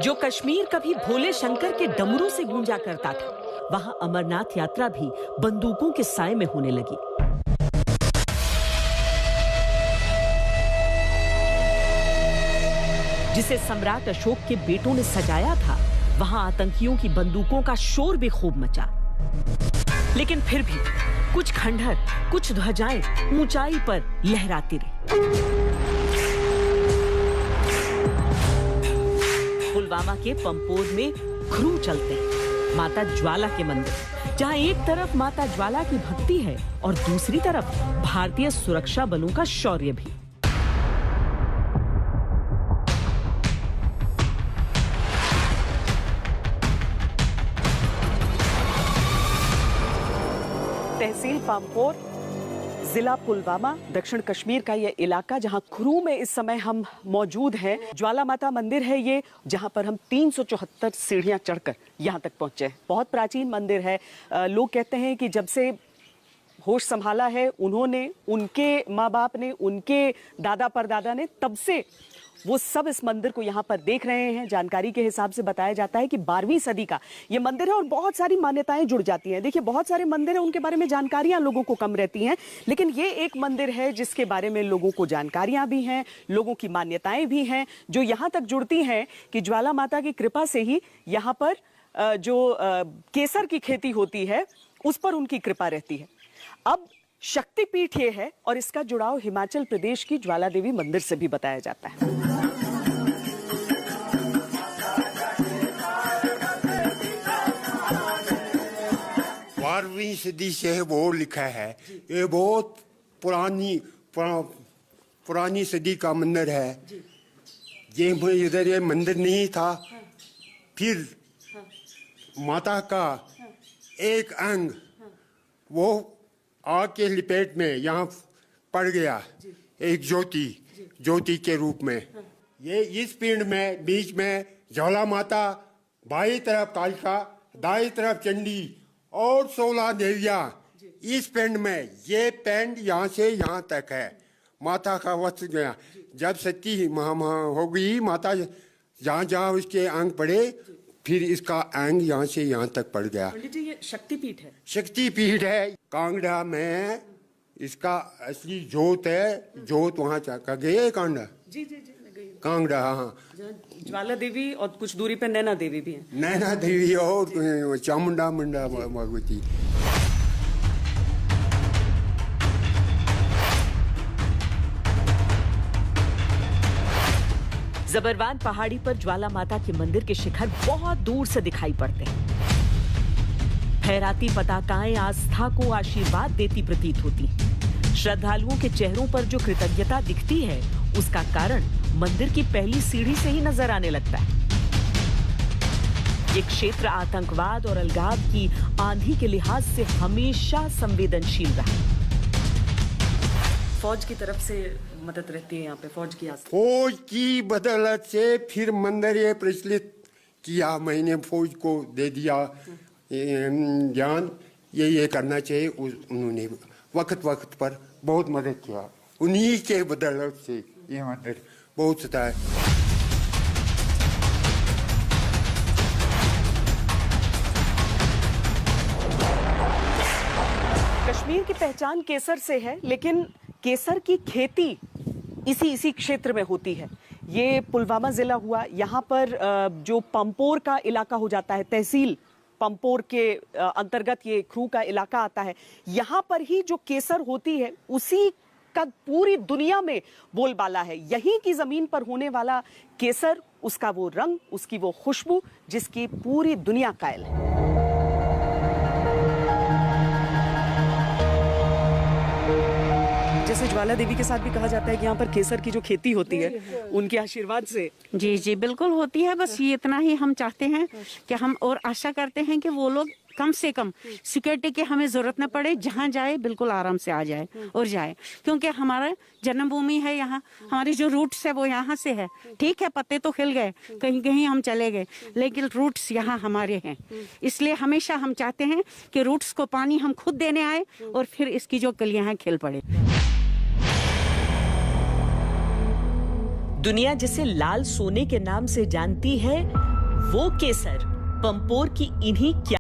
जो कश्मीर कभी भोले शंकर के डमरू से गूंजा करता था, वहां अमरनाथ यात्रा भी बंदूकों के साए में होने लगी। जिसे सम्राट अशोक के बेटों ने सजाया था, वहां आतंकियों की बंदूकों का शोर भी खूब मचा। लेकिन फिर भी कुछ खंडहर, कुछ ध्वजाएं ऊंचाई पर लहराती रही। पुलवामा के पंपोर में ख्रू चलते हैं, माता ज्वाला के मंदिर, जहां एक तरफ माता ज्वाला की भक्ति है और दूसरी तरफ भारतीय सुरक्षा बलों का शौर्य भी। तहसील पामपोर, जिला पुलवामा, दक्षिण कश्मीर का ये इलाका जहां ख्रू में इस समय हम मौजूद हैं। ज्वाला माता मंदिर है ये, जहां पर हम 374 सीढ़ियां चढ़कर यहां तक पहुंचे हैं। बहुत प्राचीन मंदिर है। लोग कहते हैं कि जब से होश संभाला है उन्होंने, उनके माँ बाप ने, उनके दादा परदादा ने, तब से वो सब इस मंदिर को यहाँ पर देख रहे हैं। जानकारी के हिसाब से बताया जाता है कि 12वीं सदी का ये मंदिर है और बहुत सारी मान्यताएं जुड़ जाती हैं। देखिए, बहुत सारे मंदिर हैं, उनके बारे में जानकारियां लोगों को कम रहती हैं, लेकिन ये एक मंदिर है जिसके बारे में लोगों को जानकारियां भी हैं, लोगों की मान्यताएं भी हैं, जो यहाँ तक जुड़ती हैं कि ज्वाला माता की कृपा से ही यहाँ पर जो केसर की खेती होती है उस पर उनकी कृपा रहती है। अब शक्तिपीठ ये है और इसका जुड़ाव हिमाचल प्रदेश की ज्वाला देवी मंदिर से भी बताया जाता है। 12वीं सदी से वो लिखा है। ये बहुत पुरानी सदी का मंदिर है। ये इधर ये मंदिर नहीं था, फिर माता का एक अंग वो आग के लिपेट में यहाँ पड़ गया, एक ज्योति के रूप में। ये इस पिंड में बीच में ज्वाला माता, बाई तरफ कालिका, दाई तरफ चंडी और 16 देवियां इस पिंड में। ये पिंड यहाँ से यहाँ तक है। माता का वस्त्र गया, जब सती महा हो गई माता, जहाँ जहाँ उसके अंग पड़े, फिर इसका अंग यहाँ से यहाँ तक पड़ गया। पंडित जी, ये शक्तिपीठ है। शक्तिपीठ है। कांगड़ा में इसका असली जोत है। जोत वहाँ का गए कांगड़ा? जी जी जी, मैं गई हूं। कांगड़ा, हाँ। ज्वाला देवी और कुछ दूरी पे नैना देवी भी है। नैना देवी और चामुंडा मुंडा भगवती। जबरवान पहाड़ी पर ज्वाला माता के मंदिर के शिखर बहुत दूर से दिखाई पड़ते हैं। फहराती पताकाएं आस्था को आशीर्वाद देती प्रतीत होती हैं। श्रद्धालुओं के चेहरों पर जो कृतज्ञता दिखती है, उसका कारण मंदिर की पहली सीढ़ी से ही नजर आने लगता है। ये क्षेत्र आतंकवाद और अलगाव की आंधी के लिहाज से हमेशा संवेदनशील रहा। फौज की तरफ से मदद रहती है यहाँ पे, फौज की बदौलत से फिर मंदिर ये प्रचलित किया। मैंने फौज को दे दिया ज्ञान, ये करना चाहिए। उन्होंने वक्त पर बहुत मदद किया। उन्हीं के बदौलत से ये मंदिर बहुत सता है। कश्मीर की पहचान केसर से है, लेकिन केसर की खेती इसी क्षेत्र में होती है। ये पुलवामा जिला हुआ, यहाँ पर जो पंपोर का इलाका हो जाता है, तहसील पंपोर के अंतर्गत ये ख्रू का इलाका आता है। यहाँ पर ही जो केसर होती है उसी का पूरी दुनिया में बोलबाला है। यहीं की जमीन पर होने वाला केसर, उसका वो रंग, उसकी वो खुशबू, जिसकी पूरी दुनिया कायल है। जैसे ज्वाला देवी के साथ भी कहा जाता है कि यहाँ पर केसर की जो खेती होती है उनके आशीर्वाद से। जी जी बिल्कुल होती है। बस ये इतना ही हम चाहते हैं कि हम और आशा करते हैं कि वो लोग कम से कम सिक्योरिटी की हमें जरूरत न पड़े, जहाँ जाए बिल्कुल आराम से आ जाए और जाए, क्योंकि हमारा जन्मभूमि है यहाँ, हमारी जो रूट्स है वो यहाँ से है। ठीक है, पत्ते तो खिल गए, कहीं कहीं हम चले गए, लेकिन रूट्स यहाँ हमारे हैं। इसलिए हमेशा हम चाहते हैं कि रूट्स को पानी हम खुद देने आए और फिर इसकी जो कलियां हैं खिल पड़े। दुनिया जिसे लाल सोने के नाम से जानती है, वो केसर पंपोर की इन्हीं